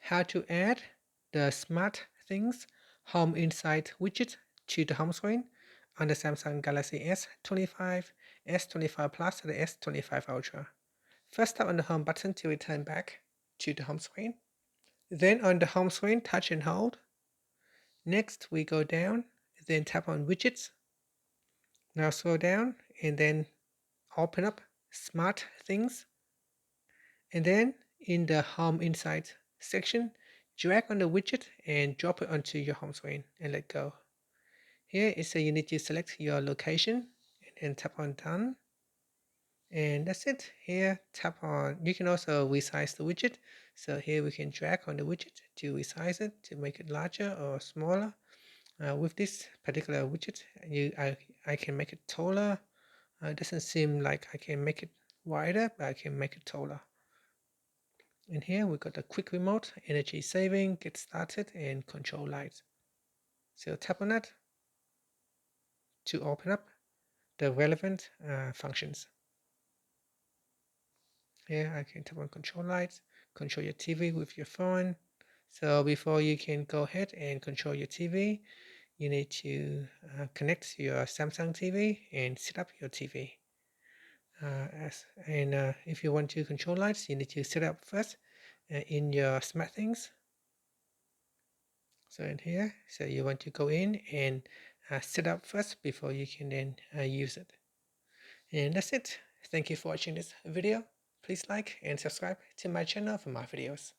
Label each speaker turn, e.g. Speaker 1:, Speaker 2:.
Speaker 1: how to add the SmartThings Home Insight widget to the home screen on the Samsung Galaxy S25, S25 Plus, and the S25 Ultra. First, tap on the home button to return back to the home screen. Then on the home screen, touch and hold. Next, we go down, then tap on Widgets. Now scroll down and then open up SmartThings. And then in the Home Insight section, drag on the widget and drop it onto your home screen and let go. Here it says you need to select your location and then tap on done. And that's it. Here, tap on, you can also resize the widget. So here we can drag on the widget to resize it, to make it larger or smaller. With this particular widget, I can make it taller. It doesn't seem like I can make it wider, but I can make it taller. And here we got the quick remote, energy saving, get started, and control lights. So tap on that to open up the relevant functions. Here I can tap on control lights, control your TV with your phone. So before you can go ahead and control your TV, you need to connect to your Samsung TV and set up your TV. If you want to control lights, you need to set up first in your SmartThings. So in here, so you want to go in and set up first before you can then use it. And that's it. Thank you for watching this video. Please like and subscribe to my channel for more videos.